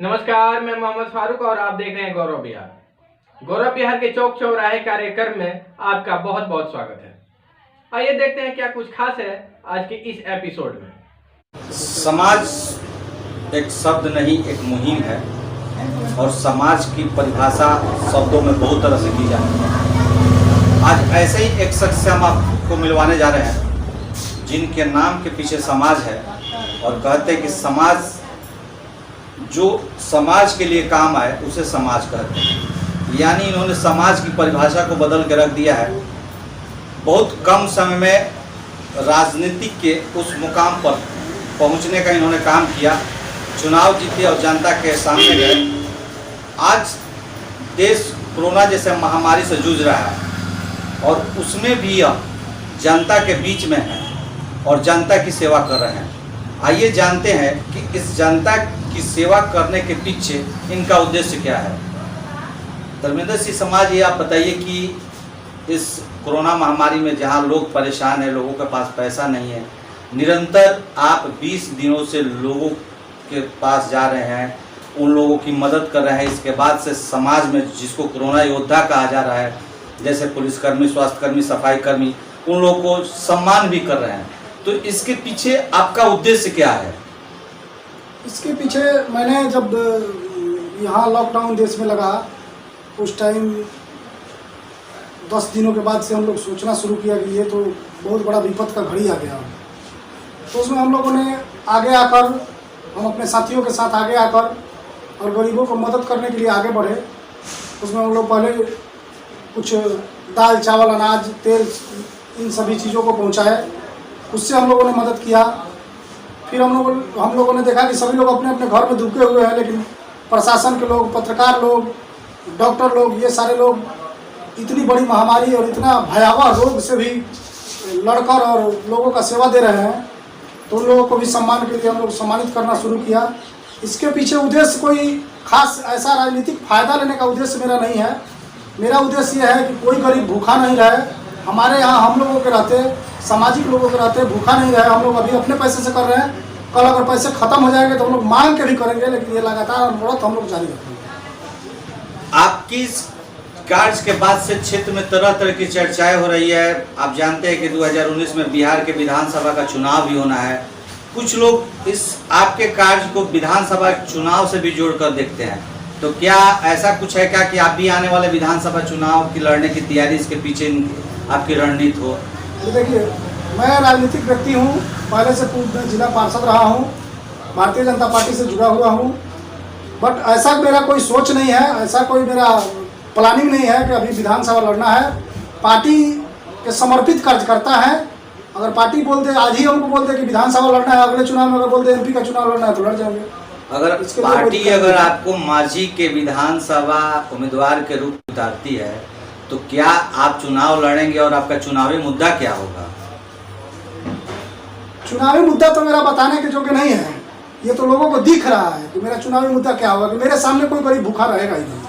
नमस्कार, मैं मोहम्मद फारूक और आप देख रहे हैं गौरव बिहार। गौरव बिहार के चौक चौराहे कार्यक्रम में आपका बहुत बहुत स्वागत है। आइए देखते हैं क्या कुछ खास है आज के इस एपिसोड में। समाज एक शब्द नहीं, एक मुहिम है और समाज की परिभाषा शब्दों में बहुत तरह से की जाती है। आज ऐसे ही एक शख्स से हम आपको मिलवाने जा रहे हैं जिनके नाम के पीछे समाज है और कहते हैं कि समाज जो समाज के लिए काम आए उसे समाज कहते हैं। यानी इन्होंने समाज की परिभाषा को बदल के रख दिया है। बहुत कम समय में राजनीतिक के उस मुकाम पर पहुंचने का इन्होंने काम किया। चुनाव जीते और जनता के सामने गए। आज देश कोरोना जैसे महामारी से जूझ रहा है और उसमें भी यह जनता के बीच में है और जनता की सेवा कर रहे हैं। आइए जानते हैं कि इस जनता की सेवा करने के पीछे इनका उद्देश्य क्या है। धर्मेंद्र सिंह समाज, ये आप बताइए कि इस कोरोना महामारी में जहां लोग परेशान हैं, लोगों के पास पैसा नहीं है, निरंतर आप 20 दिनों से लोगों के पास जा रहे हैं, उन लोगों की मदद कर रहे हैं। इसके बाद से समाज में जिसको कोरोना योद्धा कहा जा रहा है, जैसे पुलिसकर्मी, स्वास्थ्यकर्मी, सफाई कर्मी, उन लोगों को सम्मान भी कर रहे हैं। तो इसके पीछे आपका उद्देश्य क्या है? इसके पीछे मैंने जब यहाँ लॉकडाउन देश में लगा उस टाइम 10 दिनों के बाद से हम लोग सोचना शुरू किया कि ये तो बहुत बड़ा विपद का घड़ी आ गया। तो उसमें हम लोगों ने आगे आकर, हम अपने साथियों के साथ आगे आकर और गरीबों को मदद करने के लिए आगे बढ़े। उसमें हम लोग पहले कुछ दाल, चावल, अनाज, तेल, इन सभी चीज़ों को पहुँचाए। उससे हम लोगों ने मदद किया। फिर हम लोगों ने देखा कि सभी लोग अपने अपने घर में दुबके हुए हैं, लेकिन प्रशासन के लोग, पत्रकार लोग, डॉक्टर लोग, ये सारे लोग इतनी बड़ी महामारी और इतना भयावह रोग से भी लड़कर और लोगों का सेवा दे रहे हैं। तो उन लोगों को भी सम्मान के लिए हम लोग सम्मानित करना शुरू किया। इसके पीछे उद्देश्य कोई खास ऐसा राजनीतिक फ़ायदा लेने का उद्देश्य मेरा नहीं है। मेरा उद्देश्य यह है कि कोई गरीब भूखा नहीं रहे। हमारे यहाँ हम लोगों के रहते, सामाजिक लोगों के रहते भूखा नहीं रहे। हम लोग अभी अपने पैसे से कर रहे हैं। कल अगर पैसे खत्म हो जाएंगे तो हम लोग मांग के भी करेंगे, लेकिन ये लगातार बढ़त हम लोग जारी रखेंगे। आपकी इस कार्य के बाद से क्षेत्र में तरह तरह की चर्चाएं हो रही है। आप जानते हैं कि 2019 में बिहार के विधानसभा का चुनाव भी होना है। कुछ लोग इस आपके कार्य को विधानसभा चुनाव से भी जोड़कर देखते हैं। तो क्या ऐसा कुछ है क्या कि आप भी आने वाले विधानसभा चुनाव की लड़ने की तैयारी, इसके पीछे आपकी रणनीति हो? देखिए, मैं राजनीतिक व्यक्ति हूँ, पहले से पूर्व जिला पार्षद रहा हूँ, भारतीय जनता पार्टी से जुड़ा हुआ हूँ। बट ऐसा मेरा कोई सोच नहीं है, ऐसा कोई मेरा प्लानिंग नहीं है कि अभी विधानसभा लड़ना है। पार्टी के समर्पित कार्यकर्ता है। अगर पार्टी बोल दे, आज ही हमको बोल दे कि विधानसभा लड़ना है, अगले चुनाव में अगर बोल दे एमपी का चुनाव लड़ना है तो लड़ जाएंगे। अगर पार्टी अगर आपको मांझी के विधानसभा उम्मीदवार के रूप में उतारती है तो क्या आप चुनाव लड़ेंगे और आपका चुनावी मुद्दा क्या होगा? चुनावी मुद्दा तो मेरा बताने के योग्य नहीं है। ये तो लोगों को दिख रहा है कि मेरा चुनावी मुद्दा क्या होगा। कि मेरे सामने कोई गरीब भूखा रहेगा ही नहीं,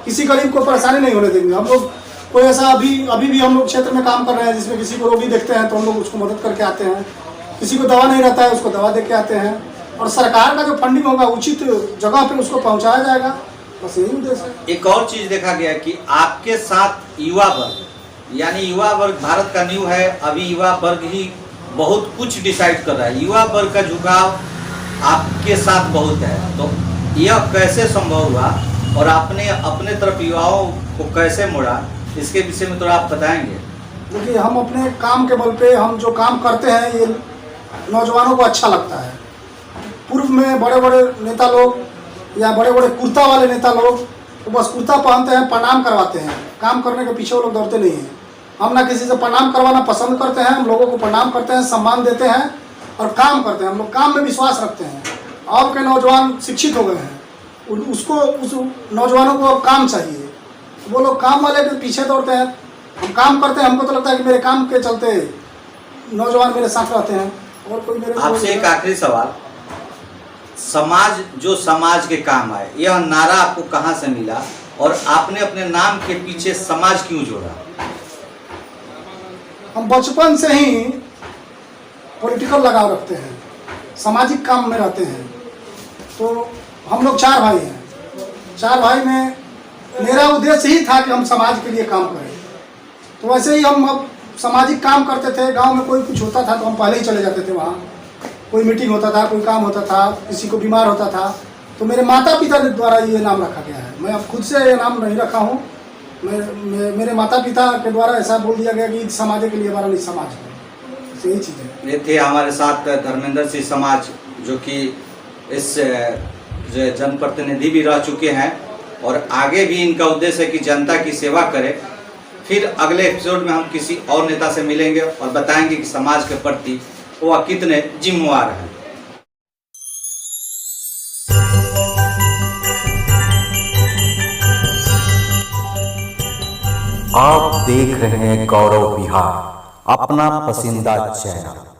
किसी गरीब को परेशानी नहीं होने देंगे। हम लोग कोई ऐसा अभी भी हम लोग क्षेत्र में काम कर रहे हैं जिसमें किसी को रोगी देखते हैं तो हम लोग उसको मदद करके आते हैं। किसी को दवा नहीं रहता है उसको दवा दे के आते हैं। और सरकार का जो फंडिंग होगा उचित जगह पर उसको पहुँचाया जाएगा। बस यही उद्देश्य है। एक और चीज देखा गया कि आपके साथ युवा वर्ग, यानी युवा वर्ग भारत का न्यू है। अभी युवा वर्ग ही बहुत कुछ डिसाइड कर रहा है। युवा वर्ग का झुकाव आपके साथ बहुत है। तो यह कैसे संभव हुआ और आपने अपने तरफ युवाओं को कैसे मोड़ा, इसके विषय में थोड़ा आप बताएंगे? देखिए, हम अपने काम के बल पे हम जो काम करते हैं ये नौजवानों को अच्छा लगता है। पूर्व में बड़े बड़े नेता लोग या बड़े बड़े कुर्ता वाले नेता लोग तो बस कुर्ता पहनते हैं, प्रणाम करवाते हैं, काम करने के पीछे वो लोग दौड़ते नहीं हैं। हम ना किसी से प्रणाम करवाना पसंद करते हैं। हम लोगों को प्रणाम करते हैं, सम्मान देते हैं और काम करते हैं। हम लोग काम में विश्वास रखते हैं। अब के नौजवान शिक्षित हो गए हैं, उस नौजवानों को काम चाहिए। वो लोग काम वाले के पीछे दौड़ते हैं। हम काम करते हैं, हमको तो लगता है कि मेरे काम के चलते नौजवान मेरे साथ रहते हैं। और कोई मेरे आपसे एक आखिरी सवाल, समाज जो समाज के काम आए, यह नारा आपको कहाँ से मिला और आपने अपने नाम के पीछे समाज क्यों जोड़ा? हम बचपन से ही पॉलिटिकल लगाव रखते हैं, सामाजिक काम में रहते हैं। तो हम लोग 4 भाई हैं। 4 भाई में मेरा उद्देश्य ही था कि हम समाज के लिए काम करें। तो वैसे ही हम अब सामाजिक काम करते थे। गांव में कोई कुछ होता था तो हम पहले ही चले जाते थे वहाँ। कोई मीटिंग होता था, कोई काम होता था, किसी को बीमार होता था, तो मेरे माता पिता के द्वारा ये नाम रखा गया है। मैं अब खुद से ये नाम नहीं रखा हूँ। मेरे माता पिता के द्वारा ऐसा बोल दिया गया कि समाज के लिए हमारा नहीं समाज है। यही चीज़ है। ये थे हमारे साथ धर्मेंद्र सिंह समाज, जो कि इस जनप्रतिनिधि भी रह चुके हैं और आगे भी इनका उद्देश्य है कि जनता की सेवा करें। फिर अगले एपिसोड में हम किसी और नेता से मिलेंगे और बताएंगे कि समाज के प्रति वह कितने जिम्मेवार हैं। आप देख रहे हैं गौरव विहार, अपना पसंदीदा चैनल।